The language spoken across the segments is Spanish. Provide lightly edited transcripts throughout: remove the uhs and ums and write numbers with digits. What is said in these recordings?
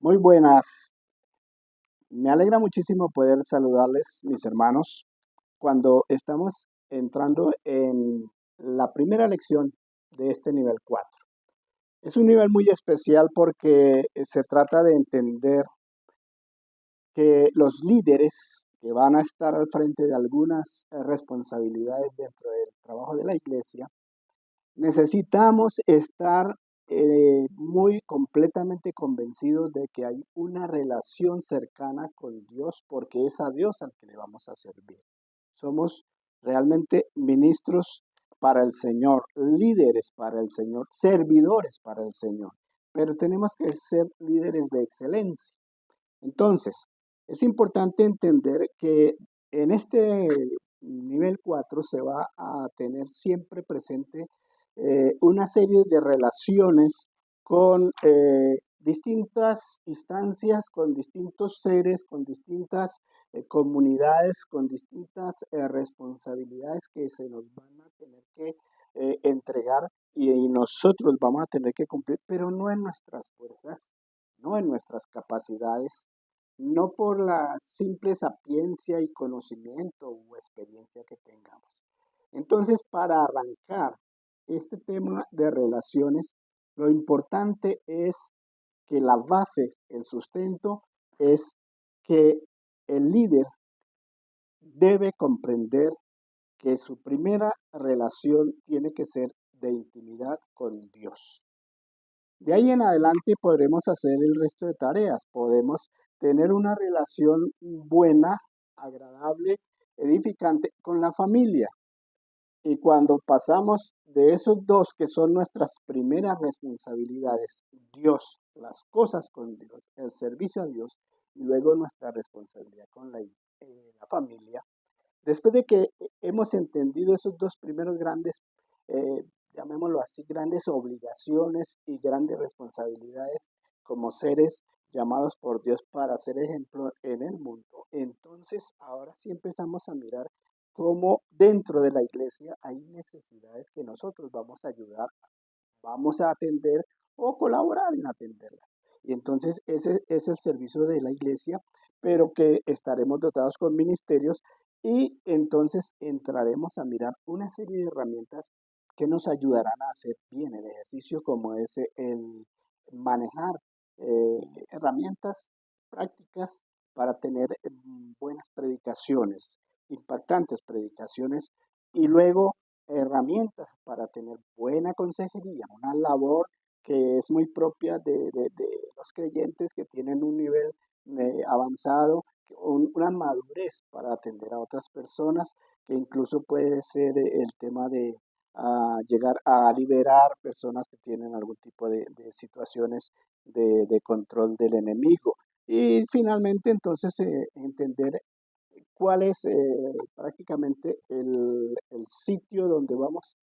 Muy buenas. Me alegra muchísimo poder saludarles, mis hermanos, cuando estamos entrando en la primera lección de este nivel 4. Es un nivel muy especial porque se trata de entender que los líderes que van a estar al frente de algunas responsabilidades dentro del trabajo de la iglesia, necesitamos estar muy completamente convencidos de que hay una relación cercana con Dios porque es a Dios al que le vamos a servir. Somos realmente ministros para el Señor, líderes para el Señor, servidores para el Señor, pero tenemos que ser líderes de excelencia. Entonces, es importante entender que en este nivel 4 se va a tener siempre presente una serie de relaciones con distintas instancias, con distintos seres, con distintas comunidades, con distintas responsabilidades que se nos van a tener que entregar y nosotros vamos a tener que cumplir, pero no en nuestras fuerzas, no en nuestras capacidades, no por la simple sapiencia y conocimiento o experiencia que tengamos. Entonces, para arrancar este tema de relaciones, lo importante es que la base, el sustento, es que el líder debe comprender que su primera relación tiene que ser de intimidad con Dios. De ahí en adelante podremos hacer el resto de tareas, podemos tener una relación buena, agradable, edificante con la familia. Y cuando pasamos de esos dos que son nuestras primeras responsabilidades, Dios, las cosas con Dios, el servicio a Dios, y luego nuestra responsabilidad con la familia, después de que hemos entendido esos dos primeros grandes, llamémoslo así, grandes obligaciones y grandes responsabilidades como seres llamados por Dios para ser ejemplo en el mundo, entonces ahora sí empezamos a mirar cómo dentro de la iglesia hay necesidades que nosotros vamos a ayudar, vamos a atender o colaborar en atenderlas. Y entonces ese es el servicio de la iglesia, pero que estaremos dotados con ministerios y entonces entraremos a mirar una serie de herramientas que nos ayudarán a hacer bien el ejercicio, como es el manejar eh, herramientas prácticas para tener buenas predicaciones, impactantes predicaciones y luego herramientas para tener buena consejería, una labor que es muy propia de los creyentes que tienen un nivel avanzado, una madurez para atender a otras personas, que incluso puede ser el tema de llegar a liberar personas que tienen algún tipo de situaciones de control del enemigo. Y finalmente entonces entender cuál es prácticamente el sitio donde vamos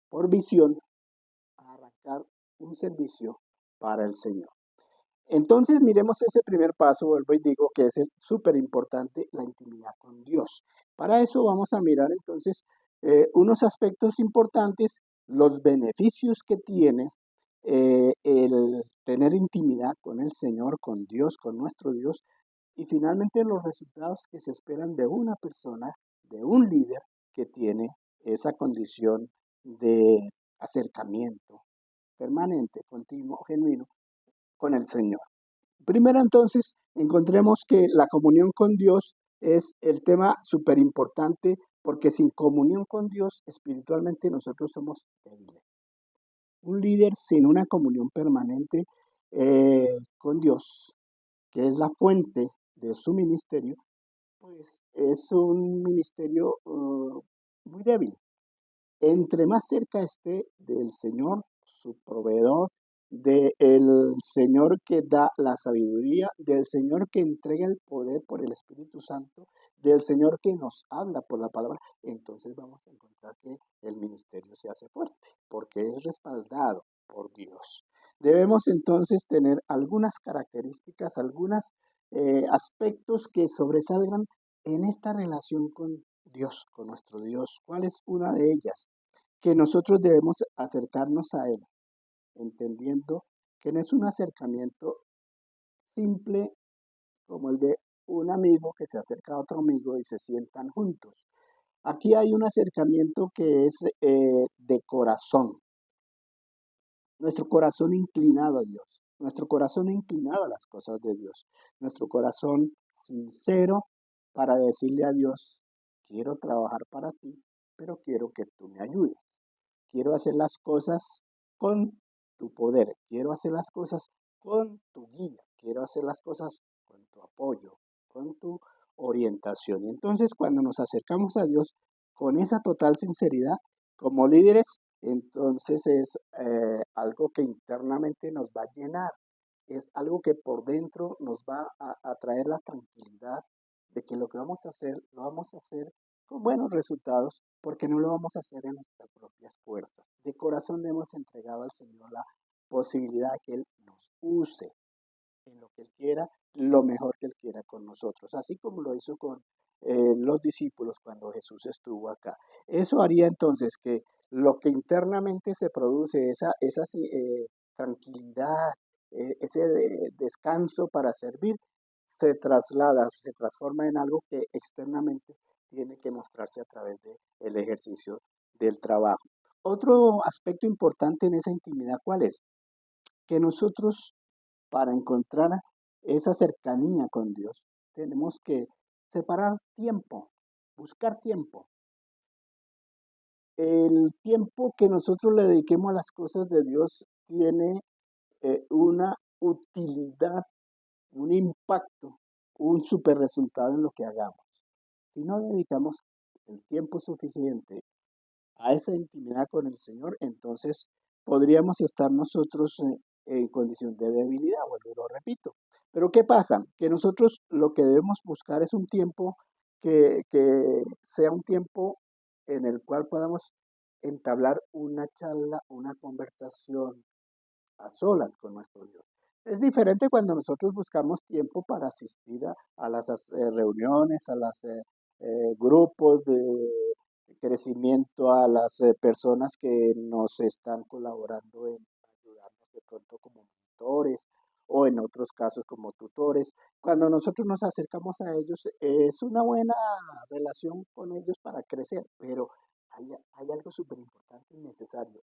por visión a arrancar un servicio para el Señor. Entonces miremos ese primer paso, vuelvo y digo que es súper importante, la intimidad con Dios. Para eso vamos a mirar entonces unos aspectos importantes, los beneficios que tiene el tener intimidad con el Señor, con Dios, con nuestro Dios, y finalmente los resultados que se esperan de una persona, de un líder que tiene esa condición de acercamiento permanente, continuo, genuino con el Señor. Primero entonces, encontremos que la comunión con Dios es el tema súper importante porque sin comunión con Dios espiritualmente nosotros somos débiles. Un líder sin una comunión permanente con Dios, que es la fuente de su ministerio, pues es un ministerio muy débil. Entre más cerca esté del Señor, su proveedor, del Señor que da la sabiduría, del Señor que entrega el poder por el Espíritu Santo, del Señor que nos habla por la palabra, entonces vamos a encontrar que el ministerio se hace fuerte, porque es respaldado por Dios. Debemos entonces tener algunas características, algunos aspectos que sobresalgan en esta relación con Dios, con nuestro Dios. ¿Cuál es una de ellas? Que nosotros debemos acercarnos a Él, entendiendo que no es un acercamiento simple como el de un amigo que se acerca a otro amigo y se sientan juntos. Aquí hay un acercamiento que es de corazón, nuestro corazón inclinado a Dios, nuestro corazón inclinado a las cosas de Dios, nuestro corazón sincero para decirle a Dios, quiero trabajar para ti, pero quiero que tú me ayudes. Quiero hacer las cosas con tu poder, quiero hacer las cosas con tu guía, quiero hacer las cosas con tu apoyo, con tu orientación. Y entonces cuando nos acercamos a Dios con esa total sinceridad, como líderes, entonces es algo que internamente nos va a llenar, es algo que por dentro nos va a traer la tranquilidad de que lo que vamos a hacer, lo vamos a hacer con buenos resultados, porque no lo vamos a hacer en nuestras propias fuerzas. De corazón le hemos entregado al Señor la posibilidad de que Él nos use en lo que Él quiera, lo mejor que Él quiera con nosotros, así como lo hizo con los discípulos cuando Jesús estuvo acá. Eso haría entonces que lo que internamente se produce, esa tranquilidad, ese descanso para servir, se traslada, se transforma en algo que externamente tiene que mostrarse a través del ejercicio del trabajo. Otro aspecto importante en esa intimidad, ¿cuál es? Que nosotros, para encontrar esa cercanía con Dios, tenemos que separar tiempo, buscar tiempo. El tiempo que nosotros le dediquemos a las cosas de Dios tiene una utilidad, un impacto, un super resultado en lo que hagamos. Si no dedicamos el tiempo suficiente a esa intimidad con el Señor, entonces podríamos estar nosotros en condición de debilidad, vuelvo y lo repito. Pero ¿qué pasa? Que nosotros lo que debemos buscar es un tiempo que sea un tiempo en el cual podamos entablar una charla, una conversación a solas con nuestro Dios. Es diferente cuando nosotros buscamos tiempo para asistir a las reuniones, a los grupos de crecimiento, a las personas que nos están colaborando en ayudarnos de pronto como mentores o en otros casos como tutores. Cuando nosotros nos acercamos a ellos, es una buena relación con ellos para crecer, pero hay algo súper importante y necesario,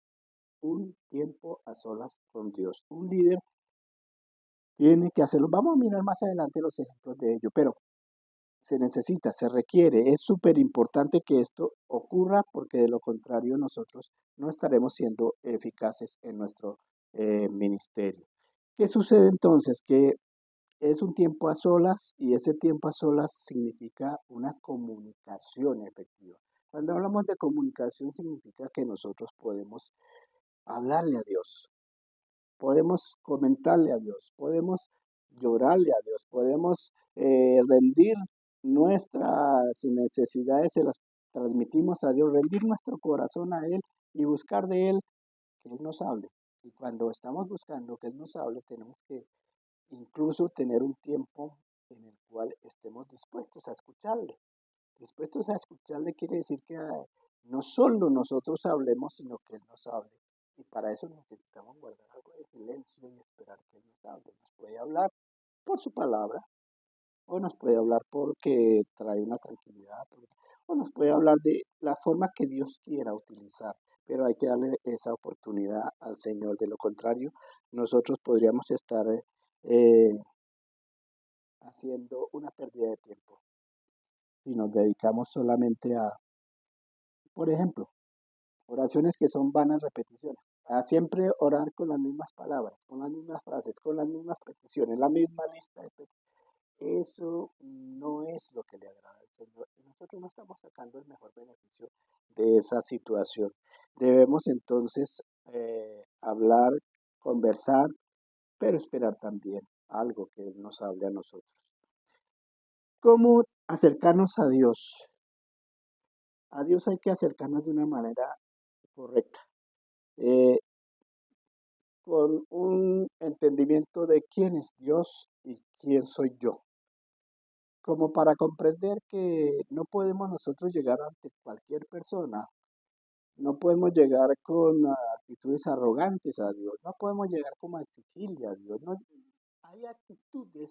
un tiempo a solas con Dios. Un líder tiene que hacerlo. Vamos a mirar más adelante los ejemplos de ello, pero se necesita, se requiere, es súper importante que esto ocurra porque de lo contrario nosotros no estaremos siendo eficaces en nuestro ministerio. ¿Qué sucede entonces? Que es un tiempo a solas y ese tiempo a solas significa una comunicación efectiva. Cuando hablamos de comunicación significa que nosotros podemos hablarle a Dios, podemos comentarle a Dios, podemos llorarle a Dios, podemos rendir nuestras necesidades, se las transmitimos a Dios, rendir nuestro corazón a Él y buscar de Él que Él nos hable. Y cuando estamos buscando que Él nos hable, tenemos que incluso tener un tiempo en el cual estemos dispuestos a escucharle. Dispuestos a escucharle quiere decir que no solo nosotros hablemos, sino que Él nos hable. Y para eso necesitamos guardar algo de silencio y esperar que Él nos hable. Nos puede hablar por su palabra, o nos puede hablar porque trae una tranquilidad, o nos puede hablar de la forma que Dios quiera utilizar. Pero hay que darle esa oportunidad al Señor. De lo contrario, nosotros podríamos estar haciendo una pérdida de tiempo si nos dedicamos solamente a, por ejemplo, oraciones que son vanas repeticiones. A siempre orar con las mismas palabras, con las mismas frases, con las mismas peticiones, la misma lista de peticiones. Eso no es lo que le agrada al Señor. Y nosotros no estamos sacando el mejor beneficio de esa situación. Debemos entonces hablar, conversar, pero esperar también algo que Él nos hable a nosotros. ¿Cómo acercarnos a Dios? A Dios hay que acercarnos de una manera correcta. Eh, con un entendimiento de quién es Dios y quién soy yo, como para comprender que no podemos nosotros llegar ante cualquier persona, no podemos llegar con actitudes arrogantes a Dios, no podemos llegar como a exigirle a Dios, no, hay actitudes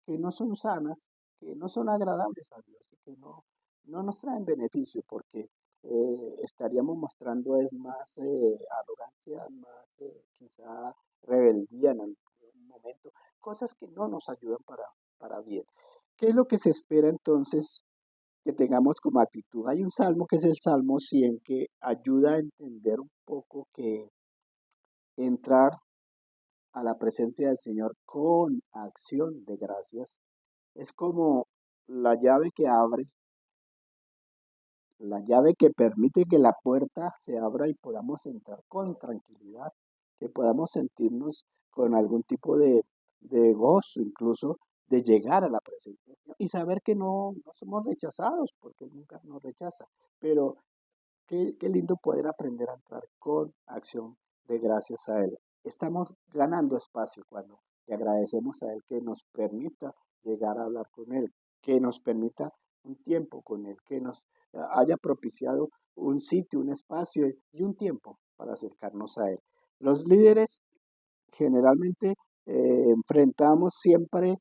que no son sanas, que no son agradables a Dios y que no nos traen beneficio porque estaríamos mostrando es más arrogancia, más quizá rebeldía en algún momento, cosas que no nos ayudan para bien. ¿Qué es lo que se espera entonces que tengamos como actitud? Hay un salmo que es el Salmo 100 que ayuda a entender un poco que entrar a la presencia del Señor con acción de gracias es como la llave que abre, la llave que permite que la puerta se abra y podamos entrar con tranquilidad, que podamos sentirnos con algún tipo de gozo, incluso de llegar a la presencia del Señor y saber que no somos rechazados, porque Él nunca nos rechaza, pero qué lindo poder aprender a entrar con acción de gracias a Él. Estamos ganando espacio cuando le agradecemos a Él que nos permita llegar a hablar con Él, que nos permita un tiempo con Él, que nos haya propiciado un sitio, un espacio y un tiempo para acercarnos a Él. Los líderes generalmente enfrentamos siempre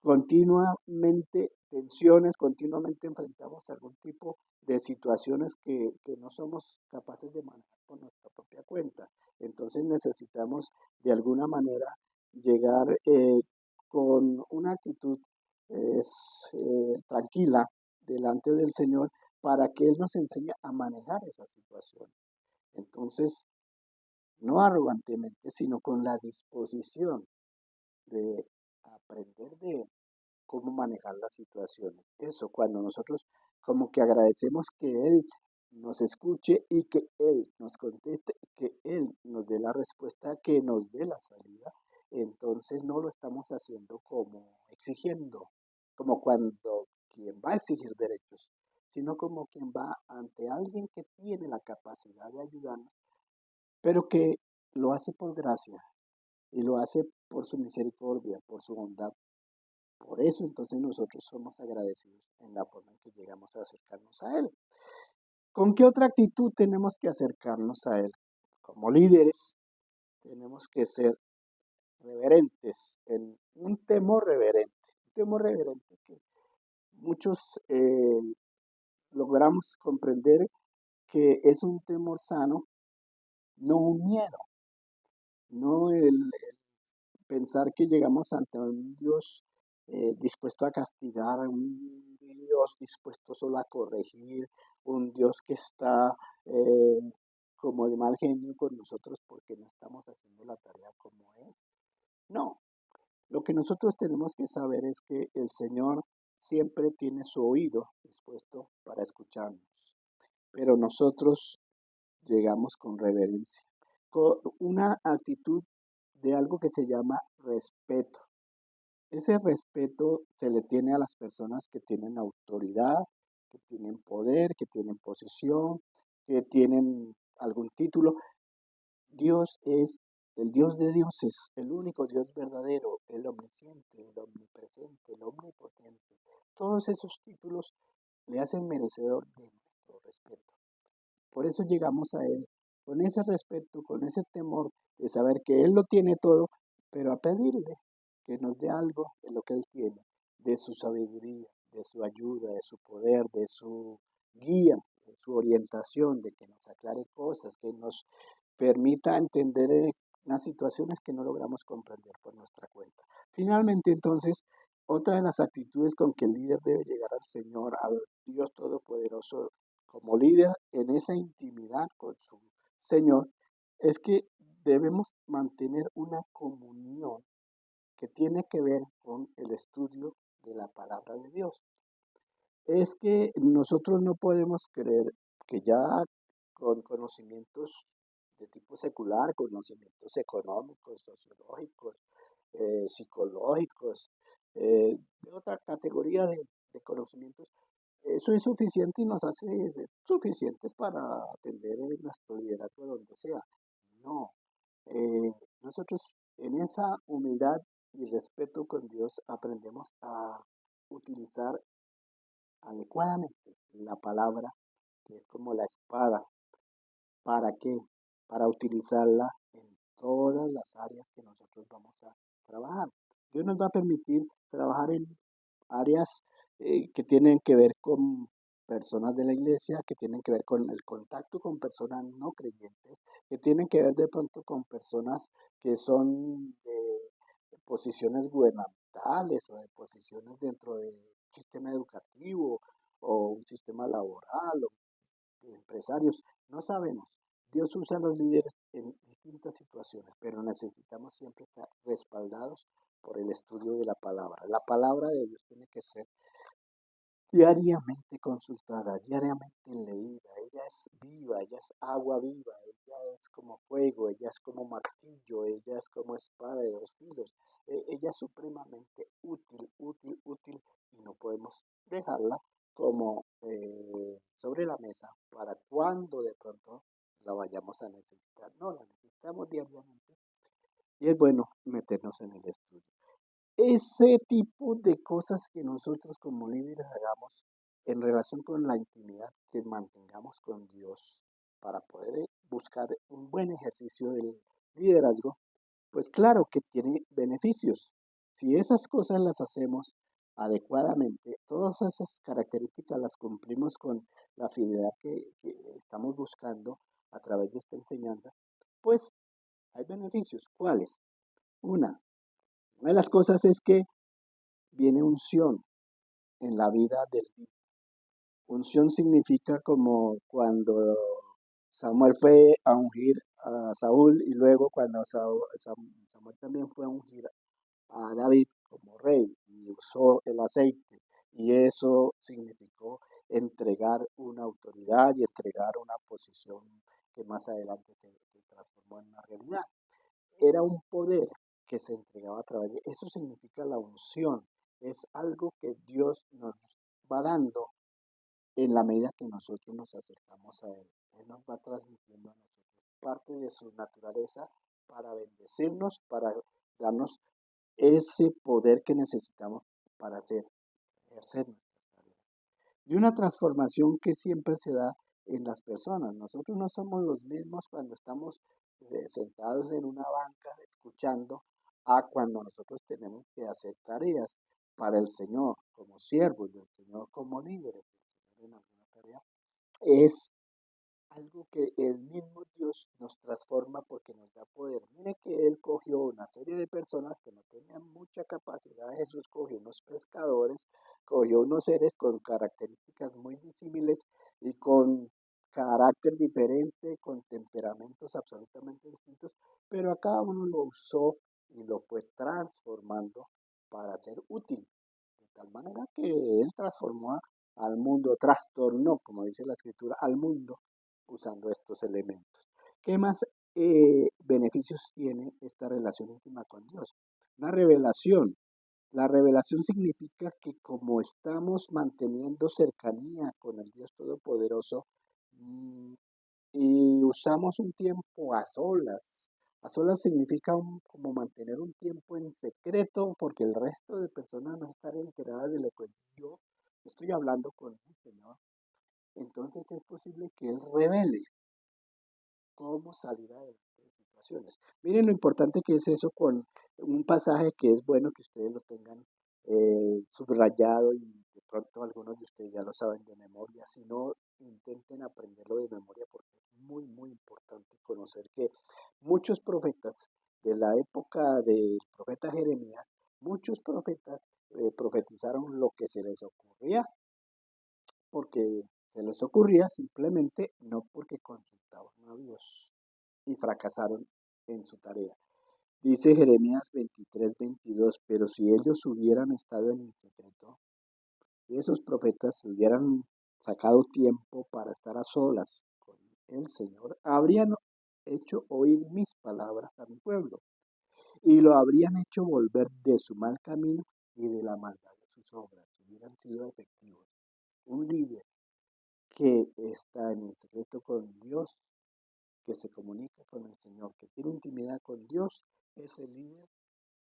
continuamente tensiones, continuamente enfrentamos algún tipo de situaciones que no somos capaces de manejar por nuestra propia cuenta. Entonces necesitamos de alguna manera llegar con una actitud tranquila delante del Señor para que Él nos enseñe a manejar esa situación. Entonces, no arrogantemente, sino con la disposición de aprender de Él cómo manejar las situaciones. Eso, cuando nosotros como que agradecemos que Él nos escuche y que Él nos conteste, que Él nos dé la respuesta, que nos dé la salida, entonces no lo estamos haciendo como exigiendo, como cuando quien va a exigir derechos, sino como quien va ante alguien que tiene la capacidad de ayudarnos, pero que lo hace por gracia y lo hace por su misericordia, por su bondad. Por eso entonces nosotros somos agradecidos en la forma en que llegamos a acercarnos a Él. ¿Con qué otra actitud tenemos que acercarnos a Él? Como líderes tenemos que ser reverentes, en un temor reverente que muchos logramos comprender que es un temor sano, no un miedo, no el pensar que llegamos ante un Dios dispuesto a castigar, un Dios dispuesto solo a corregir, un Dios que está como de mal genio con nosotros porque no estamos haciendo la tarea como es. No, lo que nosotros tenemos que saber es que el Señor siempre tiene su oído dispuesto para escucharnos, pero nosotros llegamos con reverencia, con una actitud de algo que se llama respeto. Ese respeto se le tiene a las personas que tienen autoridad, que tienen poder, que tienen posesión, que tienen algún título. Dios es el Dios de dioses, el único Dios verdadero, el omnisciente, el omnipresente, el omnipotente. Todos esos títulos le hacen merecedor de nuestro respeto. Por eso llegamos a Él, con ese respeto, con ese temor de saber que Él lo tiene todo, pero a pedirle que nos dé algo de lo que Él tiene, de su sabiduría, de su ayuda, de su poder, de su guía, de su orientación, de que nos aclare cosas, que nos permita entender las situaciones que no logramos comprender por nuestra cuenta. Finalmente, entonces, otra de las actitudes con que el líder debe llegar al Señor, al Dios Todopoderoso, como líder en esa intimidad con su Señor, es que debemos mantener una comunión que tiene que ver con el estudio de la palabra de Dios. Es que nosotros no podemos creer que ya con conocimientos de tipo secular, conocimientos económicos, sociológicos, psicológicos, de otra categoría de conocimientos, eso es suficiente y nos hace suficientes para atender nuestro liderazgo donde sea. No, nosotros en esa humildad y respeto con Dios aprendemos a utilizar adecuadamente la palabra, que es como la espada. ¿Para qué? Para utilizarla en todas las áreas que nosotros vamos a trabajar. Dios nos va a permitir trabajar en áreas que tienen que ver con personas de la iglesia, que tienen que ver con el contacto con personas no creyentes, que tienen que ver de pronto con personas que son de posiciones gubernamentales o de posiciones dentro del sistema educativo o un sistema laboral o de empresarios. No sabemos. Dios usa a los líderes en distintas situaciones, pero necesitamos siempre estar respaldados por el estudio de la palabra. La palabra de Dios tiene que ser diariamente consultada, diariamente leída. Ella es viva, ella es agua viva, ella es como fuego, ella es como martillo, ella es como espada de dos filos. Ella es supremamente útil, útil, útil y no podemos dejarla como sobre la mesa para cuando de pronto la vayamos a necesitar. No, la necesitamos diariamente y es bueno meternos en el estudio. Ese tipo de cosas que nosotros como líderes hagamos en relación con la intimidad que mantengamos con Dios para poder buscar un buen ejercicio del liderazgo, pues claro que tiene beneficios. Si esas cosas las hacemos adecuadamente, todas esas características las cumplimos con la fidelidad que estamos buscando a través de esta enseñanza, pues hay beneficios. ¿Cuáles? Una, una de las cosas es que viene unción en la vida del hijo. Unción significa como cuando Samuel fue a ungir a Saúl y luego cuando Samuel también fue a ungir a David como rey y usó el aceite. Y eso significó entregar una autoridad y entregar una posición que más adelante se transformó en una realidad. Era un poder que se entregaba a través de eso. Significa la unción. Es algo que Dios nos va dando en la medida que nosotros nos acercamos a Él. Él nos va transmitiendo a nosotros parte de su naturaleza para bendecirnos, para darnos ese poder que necesitamos para ejercer nuestras tareas. Y una transformación que siempre se da en las personas. Nosotros no somos los mismos cuando estamos sentados en una banca escuchando a cuando nosotros tenemos que hacer tareas para el Señor como siervos del Señor, como líderes del Señor en alguna tarea. Es algo que el mismo Dios nos transforma porque nos da poder. Mire que Él cogió una serie de personas que no tenían mucha capacidad. Jesús cogió unos pescadores, cogió unos seres con características muy disímiles y con carácter diferente, con temperamentos absolutamente distintos, pero a cada uno lo usó y lo fue transformando para ser útil. De tal manera que Él transformó al mundo, trastornó, como dice la escritura, al mundo usando estos elementos. ¿Qué más beneficios tiene esta relación íntima con Dios? Una revelación. La revelación significa que como estamos manteniendo cercanía con el Dios Todopoderoso mm, y usamos un tiempo a solas significa como mantener un tiempo en secreto porque el resto de personas no están enteradas de lo que yo estoy hablando con el Señor. Entonces es posible que Él revele cómo salir adelante de situaciones. Miren lo importante que es eso con un pasaje que es bueno que ustedes lo tengan subrayado y de pronto algunos de ustedes ya lo saben de memoria. Si no, intenten aprenderlo de memoria porque es muy, muy importante conocer que muchos profetas de la época del profeta Jeremías, muchos profetas profetizaron lo que se les ocurría porque se les ocurría simplemente no porque consultaban a Dios y fracasaron en su tarea. Dice Jeremías 23:22, pero si ellos hubieran estado en el secreto, si esos profetas hubieran sacado tiempo para estar a solas con el Señor, habrían hecho oír mis palabras a mi pueblo y lo habrían hecho volver de su mal camino y de la maldad de sus obras. Hubieran sido efectivos. Un líder que está en el secreto con Dios, que se comunica con el Señor, que tiene intimidad con Dios, ese líder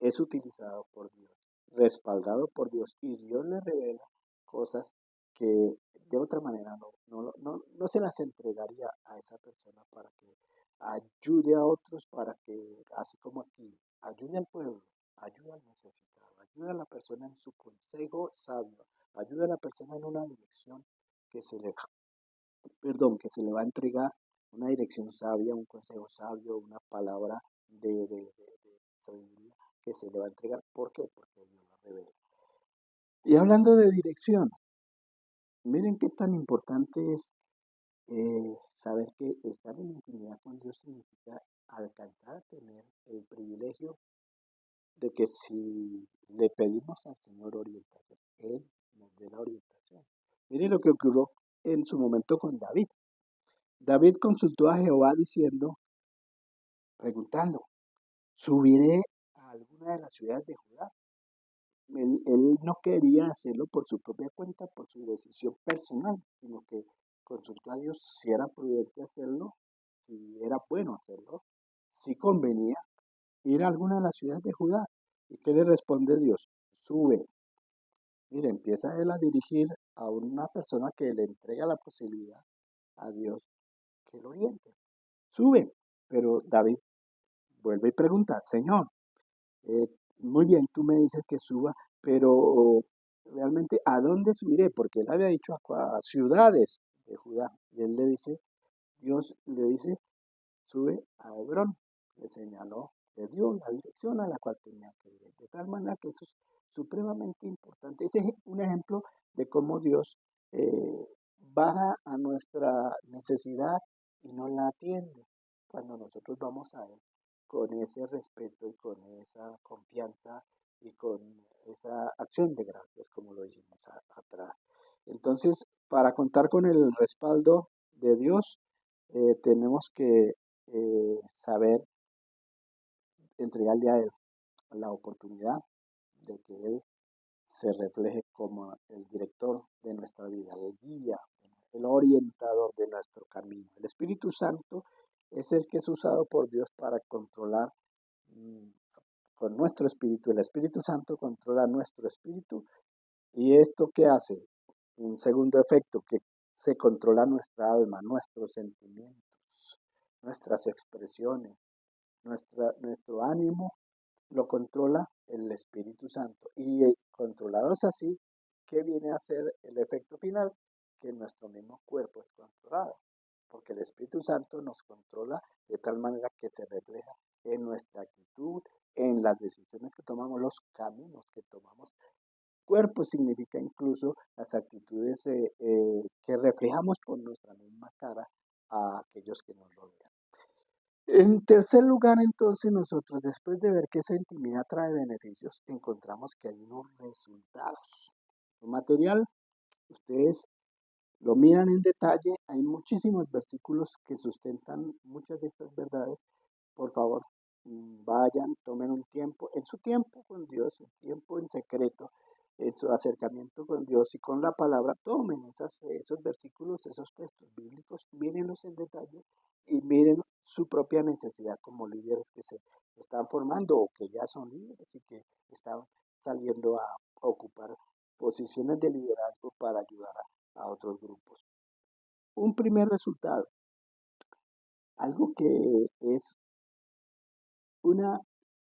es utilizado por Dios, respaldado por Dios, y Dios le revela cosas que de otra manera no se las entregaría a esa persona para que ayude a otros, para que, así como aquí, ayude al pueblo, ayuda al necesitado, ayuda a la persona en su consejo sabio, ayuda a la persona en una dirección que se le, que se le va a entregar, una dirección sabia, un consejo sabio, una palabra de sabiduría que se le va a entregar. ¿Por qué? Porque Dios la revela. Y hablando de dirección, miren qué tan importante es saber que estar en intimidad con Dios significa alcanzar a tener el privilegio de que si le pedimos al Señor orientación, Él nos dé la orientación. Miren lo que ocurrió en su momento con David. David consultó a Jehová diciendo, preguntando, ¿subiré a alguna de las ciudades de Judá? Él no quería hacerlo por su propia cuenta, por su decisión personal, sino que consultó a Dios si era prudente hacerlo, si era bueno hacerlo, si convenía ir a alguna de las ciudades de Judá. ¿Y qué le responde Dios? Sube. Mire, empieza él a dirigir a una persona que le entrega la posibilidad a Dios que lo oriente. Sube. Pero David vuelve y pregunta, Señor, muy bien, tú me dices que suba, pero realmente ¿a dónde subiré? Porque él había dicho a ciudades de Judá. Y él le dice, Dios le dice, sube a Hebrón. Le señaló, le dio la dirección a la cual tenía que ir. De tal manera que eso es supremamente importante. Ese es un ejemplo de cómo Dios eh, baja a nuestra necesidad y no la atiende cuando nosotros vamos a Él con ese respeto y con esa confianza y con esa acción de gracias, como lo dijimos atrás. Entonces, para contar con el respaldo de Dios, tenemos que saber entregarle a Él la oportunidad de que Él se refleje como el director de nuestra vida, el guía, el orientador de nuestro camino. El Espíritu Santo es el que es usado por Dios para controlar mm, con nuestro espíritu. El Espíritu Santo controla nuestro espíritu. ¿Y esto qué hace? Un segundo efecto, que se controla nuestra alma, nuestros sentimientos, nuestras expresiones, nuestro ánimo lo controla el Espíritu Santo. Y controlados así, ¿qué viene a ser el efecto final? Que nuestro mismo cuerpo es controlado. Porque el Espíritu Santo nos controla de tal manera que se refleja en nuestra actitud, en las decisiones que tomamos, los caminos que tomamos. Cuerpo significa incluso las actitudes que reflejamos por nuestra misma cara a aquellos que nos rodean. En tercer lugar, entonces, nosotros, después de ver que esa intimidad trae beneficios, encontramos que hay unos resultados. El material, ustedes lo miran en detalle, hay muchísimos versículos que sustentan muchas de estas verdades. Por favor, vayan, tomen un tiempo, en su tiempo con Dios, un tiempo en secreto, en su acercamiento con Dios y con la palabra, tomen esos versículos, esos textos bíblicos, mírenlos en detalle y miren su propia necesidad como líderes que se están formando o que ya son líderes y que están saliendo a ocupar posiciones de liderazgo para ayudar a otros grupos. Un primer resultado, algo que es una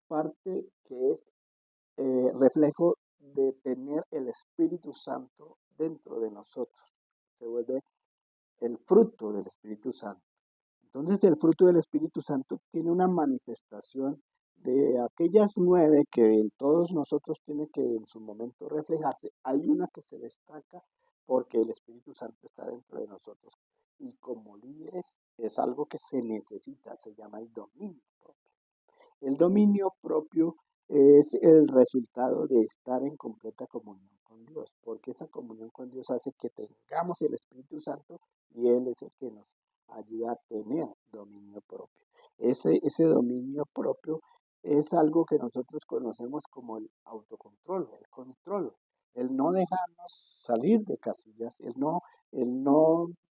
parte que es reflejo de tener el Espíritu Santo dentro de nosotros. Se vuelve el fruto del Espíritu Santo. Entonces el fruto del Espíritu Santo tiene una manifestación de aquellas 9 que en todos nosotros tiene que en su momento reflejarse. Hay una que se destaca porque el Espíritu Santo está dentro de nosotros. Y como líderes es algo que se necesita, se llama el dominio propio. El dominio propio es el resultado de estar en completa comunión con Dios, porque esa comunión con Dios hace que tengamos el Espíritu Santo y Él es el que nos ayuda a tener dominio propio. Ese dominio propio es algo que nosotros conocemos como el autocontrol, el control, el no dejarnos salir de casillas, el no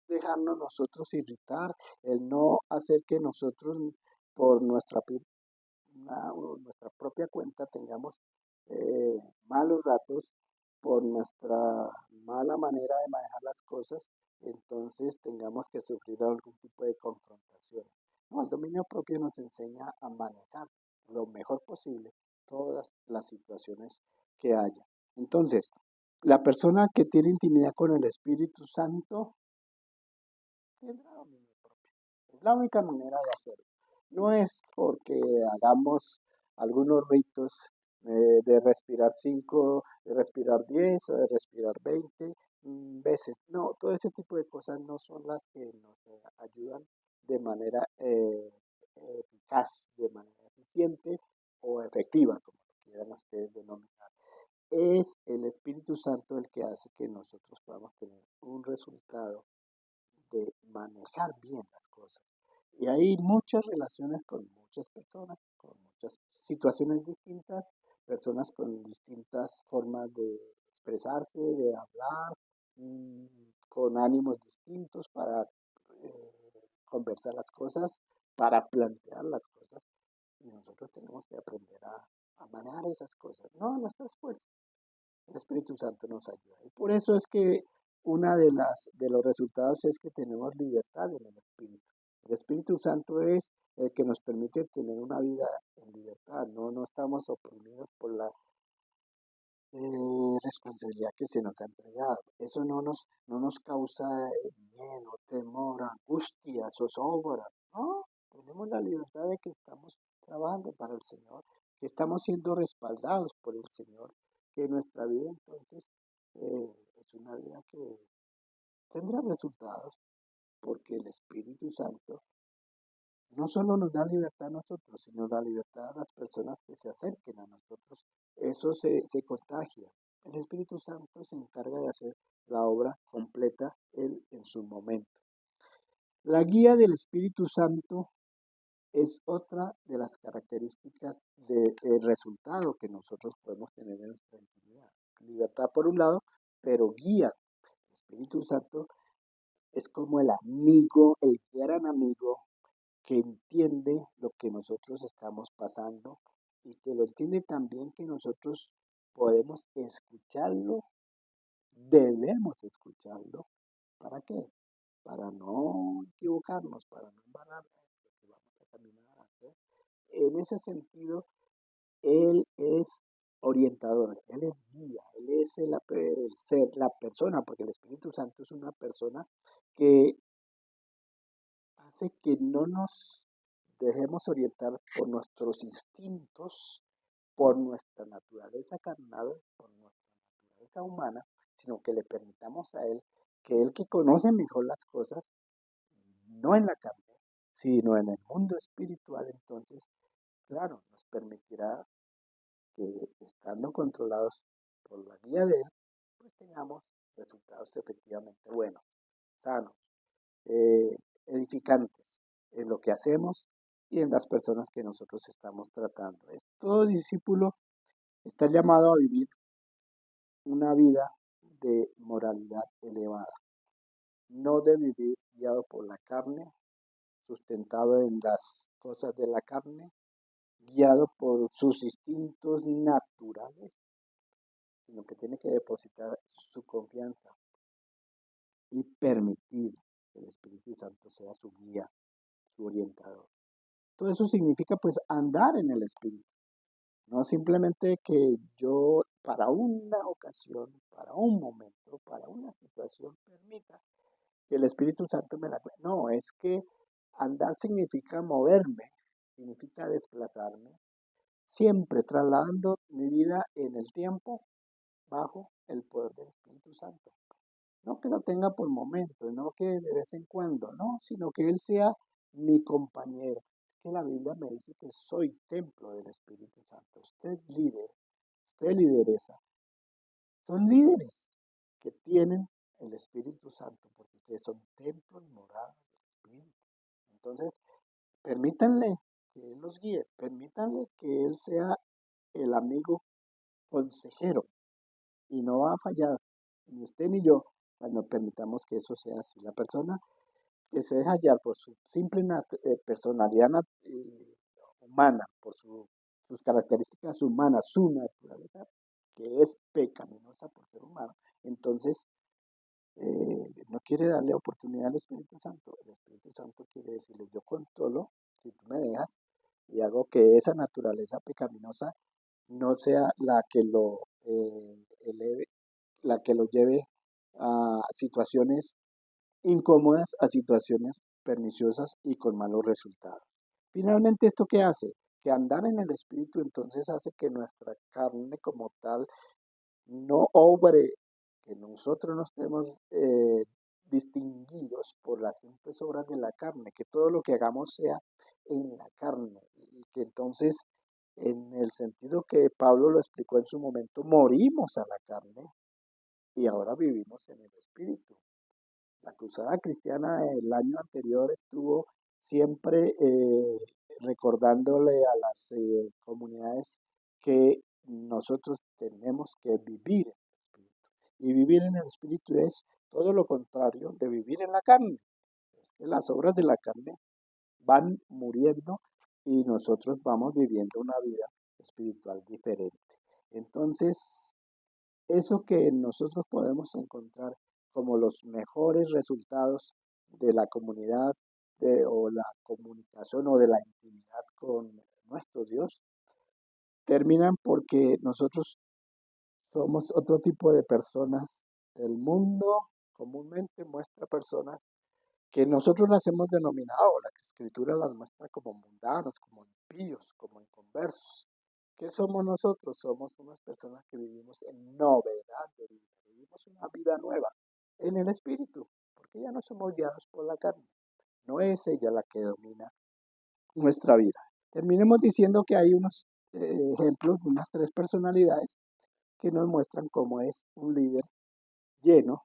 dejarnos nosotros irritar, el no hacer que nosotros por nuestra propia cuenta tengamos malos ratos por nuestra mala manera de manejar las cosas, entonces tengamos que sufrir algún tipo de confrontación. No, el dominio propio nos enseña a manejar lo mejor posible todas las situaciones que haya. Entonces, la persona que tiene intimidad con el Espíritu Santo tendrá dominio propio. Es la única manera de hacerlo. No es porque hagamos algunos ritos de respirar 5, de respirar 10 o de respirar 20 veces. No, todo ese tipo de cosas no son las que nos ayudan de manera eficaz, de manera eficiente o efectiva, como lo quieran ustedes denominar. Es el Espíritu Santo el que hace que nosotros podamos tener un resultado de manejar bien las cosas. Y hay muchas relaciones con muchas personas, con muchas situaciones distintas, personas con distintas formas de expresarse, de hablar, con ánimos distintos para conversar las cosas, para plantear las cosas. Y nosotros tenemos que aprender a manejar esas cosas, no a nuestras fuerzas. El Espíritu Santo nos ayuda. Y por eso es que una de los resultados es que tenemos libertad en el Espíritu. El Espíritu Santo es el que nos permite tener una vida en libertad. No estamos oprimidos por la responsabilidad que se nos ha entregado. Eso no nos causa miedo, temor, angustia, zozobra. No, tenemos la libertad de que estamos trabajando para el Señor, que estamos siendo respaldados por el Señor, que nuestra vida entonces es una vida que tendrá resultados, porque el Espíritu Santo no solo nos da libertad a nosotros, sino da libertad a las personas que se acerquen a nosotros. Eso se contagia. El Espíritu Santo se encarga de hacer la obra completa él en su momento. La guía del Espíritu Santo es otra de las características del resultado que nosotros podemos tener en nuestra intimidad. Libertad por un lado, pero guía. El Espíritu Santo es como el amigo, el gran amigo que entiende lo que nosotros estamos pasando y que lo entiende también que nosotros podemos escucharlo, debemos escucharlo. ¿Para qué? Para no equivocarnos, para no embarrar lo que vamos a caminar a hacer. En ese sentido, Él es orientador, Él es guía, Él es el ser, la persona, porque el Espíritu Santo es una persona que hace que no nos dejemos orientar por nuestros instintos, por nuestra naturaleza carnal, por nuestra naturaleza humana, sino que le permitamos a Él, que Él que conoce mejor las cosas, no en la carne, sino en el mundo espiritual, entonces, claro, nos permitirá que estando controlados por la guía de Él, pues tengamos resultados efectivamente buenos, sanos, edificantes en lo que hacemos y en las personas que nosotros estamos tratando. Todo discípulo está llamado a vivir una vida de moralidad elevada, no de vivir guiado por la carne, sustentado en las cosas de la carne, guiado por sus instintos naturales, sino que tiene que depositar su confianza y permitir que el Espíritu Santo sea su guía, su orientador. Todo eso significa pues andar en el Espíritu. No simplemente que yo para una ocasión, para un momento, para una situación permita que el Espíritu Santo me la... No, es que andar significa moverme, significa desplazarme, siempre trasladando mi vida en el tiempo bajo el poder del Espíritu Santo. No que lo tenga por momentos, no que de vez en cuando, no, sino que Él sea mi compañero. Que la Biblia me dice que soy templo del Espíritu Santo. Usted líder, usted lideresa. Son líderes que tienen el Espíritu Santo, porque ustedes son templo y morada del Espíritu. Entonces, permítanle que Él los guíe, permítanle que Él sea el amigo consejero y no va a fallar ni usted ni yo cuando permitamos que eso sea así. La persona que se deja hallar por su simple personalidad humana, por sus características humanas, su naturaleza, que es pecaminosa por ser humano, entonces no quiere darle oportunidad al Espíritu Santo. El Espíritu Santo quiere decirle, yo controlo, si tú me dejas, y hago que esa naturaleza pecaminosa no sea la que la que lo lleve a situaciones incómodas, a situaciones perniciosas y con malos resultados. Finalmente, ¿esto qué hace? Que andar en el Espíritu entonces hace que nuestra carne como tal no obre, que nosotros no estemos distinguidos por las simples obras de la carne, que todo lo que hagamos sea en la carne, y que entonces, en el sentido que Pablo lo explicó en su momento, morimos a la carne y ahora vivimos en el Espíritu. La cruzada cristiana el año anterior estuvo siempre recordándole a las comunidades que nosotros tenemos que vivir en el Espíritu. Y vivir en el Espíritu es todo lo contrario de vivir en la carne. Es que las obras de la carne van muriendo y nosotros vamos viviendo una vida espiritual diferente. Entonces, eso que nosotros podemos encontrar como los mejores resultados de la comunidad o la comunicación o de la intimidad con nuestro Dios, terminan porque nosotros somos otro tipo de personas. El mundo comúnmente muestra personas que nosotros las hemos denominado, la escritura las muestra como mundanos, como impíos, como inconversos. ¿Qué somos nosotros? Somos unas personas que vivimos en novedad de vida, vivimos una vida nueva en el espíritu, porque ya no somos guiados por la carne, no es ella la que domina nuestra vida. Terminemos diciendo que hay unos ejemplos de unas tres personalidades que nos muestran cómo es un líder lleno,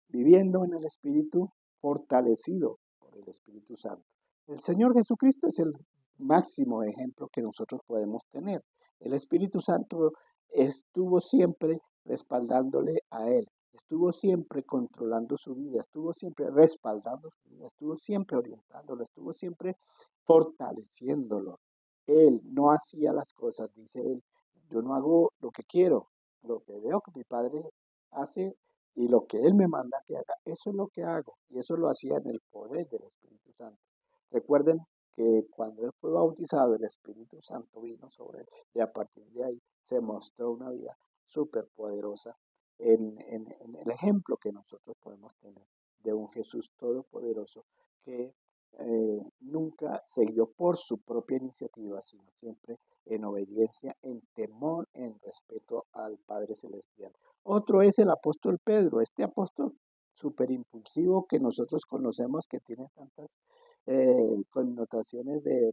viviendo en el Espíritu, fortalecido por el Espíritu Santo. El Señor Jesucristo es el máximo ejemplo que nosotros podemos tener. El Espíritu Santo estuvo siempre respaldándole a Él, estuvo siempre controlando su vida, estuvo siempre respaldando su vida, estuvo siempre orientándolo, estuvo siempre fortaleciéndolo. Él no hacía las cosas, dice Él, yo no hago lo que quiero, lo que veo que mi Padre hace y lo que Él me manda que haga, eso es lo que hago. Y eso lo hacía en el poder del Espíritu Santo. Recuerden que cuando Él fue bautizado, el Espíritu Santo vino sobre Él. Y a partir de ahí se mostró una vida súper poderosa en el ejemplo que nosotros podemos tener de un Jesús todopoderoso que nunca se guió por su propia iniciativa, sino siempre en obediencia, en temor, en respeto al Padre Celestial. Otro es el apóstol Pedro, este apóstol súper impulsivo que nosotros conocemos, que tiene tantas connotaciones de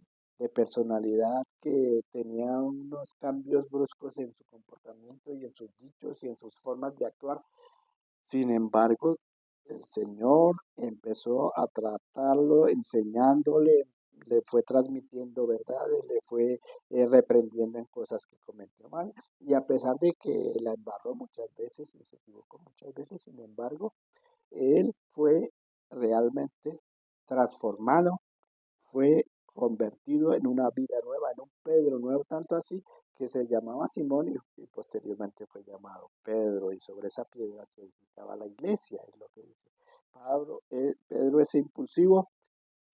personalidad, que tenía unos cambios bruscos en su comportamiento y en sus dichos y en sus formas de actuar. Sin embargo, el Señor empezó a tratarlo, enseñándole, le fue transmitiendo verdades, le fue reprendiendo en cosas que cometió mal. Y a pesar de que la embarró muchas veces y se equivocó muchas veces, sin embargo, él fue realmente transformado, fue convertido en una vida nueva, en un Pedro nuevo, tanto así que se llamaba Simón y posteriormente fue llamado Pedro, y sobre esa piedra se edificaba la iglesia, es lo que dice Pablo. Pedro es impulsivo,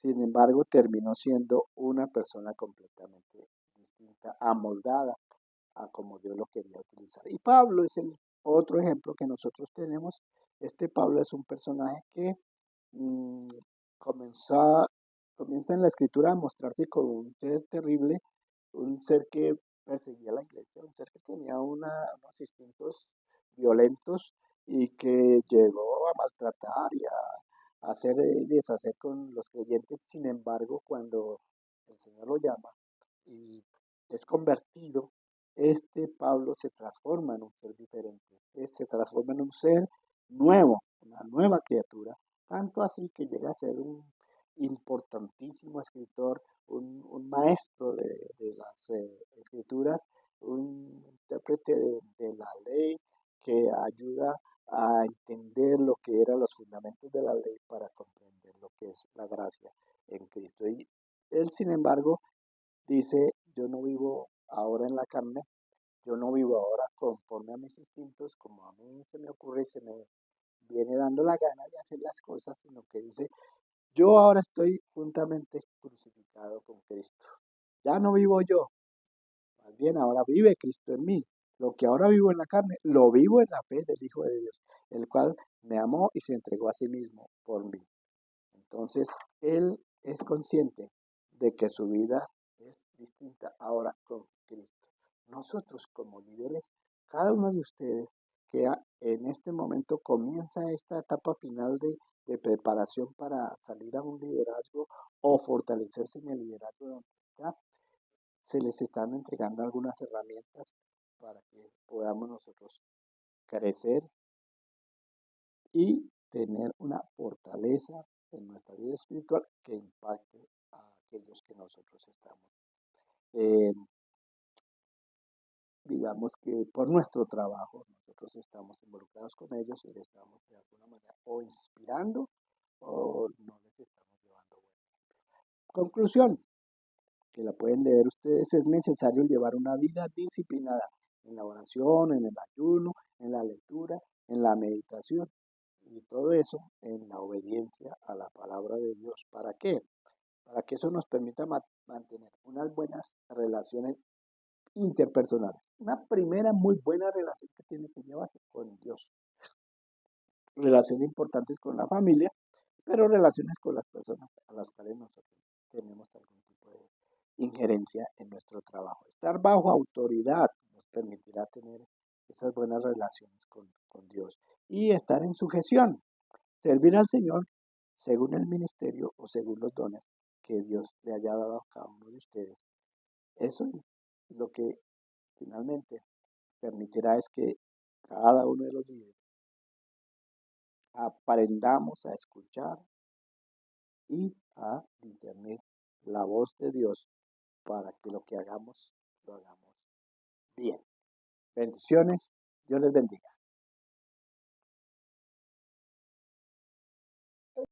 sin embargo terminó siendo una persona completamente distinta, amoldada a como Dios lo quería utilizar. Y Pablo es el otro ejemplo que nosotros tenemos. Este Pablo es un personaje que mm, comenzó, comienza en la escritura a mostrarse como un ser terrible, un ser que perseguía a la iglesia, un ser que tenía unos instintos violentos y que llegó a maltratar y a hacer y deshacer con los creyentes. Sin embargo, cuando el Señor lo llama y es convertido, este Pablo se transforma en un ser diferente, se transforma en un ser nuevo, una nueva criatura, tanto así que llega a ser un importantísimo escritor, un maestro de las escrituras, un intérprete de la ley que ayuda a entender lo que eran los fundamentos de la ley para comprender lo que es la gracia en Cristo. Y él, sin embargo, dice, yo no vivo ahora en la carne, yo no vivo ahora conforme a mis instintos, como a mí se me ocurre y se me viene dando la gana de hacer las cosas, sino que dice, yo ahora estoy juntamente crucificado con Cristo. Ya no vivo yo, También ahora vive Cristo en mí. Lo que ahora vivo en la carne, lo vivo en la fe del Hijo de Dios, el cual me amó y se entregó a sí mismo por mí. Entonces, él es consciente de que su vida es distinta ahora con Cristo. Nosotros como líderes, cada uno de ustedes que en este momento comienza esta etapa final de preparación para salir a un liderazgo o fortalecerse en el liderazgo donde está, se les están entregando algunas herramientas para que podamos nosotros crecer y tener una fortaleza en nuestra vida espiritual que impacte a aquellos que nosotros estamos, eh, digamos que por nuestro trabajo, nosotros estamos involucrados con ellos y les estamos de alguna manera o inspirando o no les estamos llevando bueno. Conclusión, que la pueden leer ustedes, es necesario llevar una vida disciplinada en la oración, en el ayuno, en la lectura, en la meditación y todo eso en la obediencia a la palabra de Dios. ¿Para qué? Para que eso nos permita mantener unas buenas relaciones interpersonales. Una primera muy buena relación que tiene que llevarse con Dios. Relaciones importantes con la familia, pero relaciones con las personas a las cuales nosotros tenemos algún tipo de injerencia en nuestro trabajo. Estar bajo autoridad nos permitirá tener esas buenas relaciones con Dios y estar en sujeción, servir al Señor según el ministerio o según los dones que Dios le haya dado a cada uno de ustedes. Eso es lo que finalmente permitirá es que cada uno de los líderes aprendamos a escuchar y a discernir la voz de Dios para que lo que hagamos, lo hagamos bien. Bendiciones, Dios les bendiga.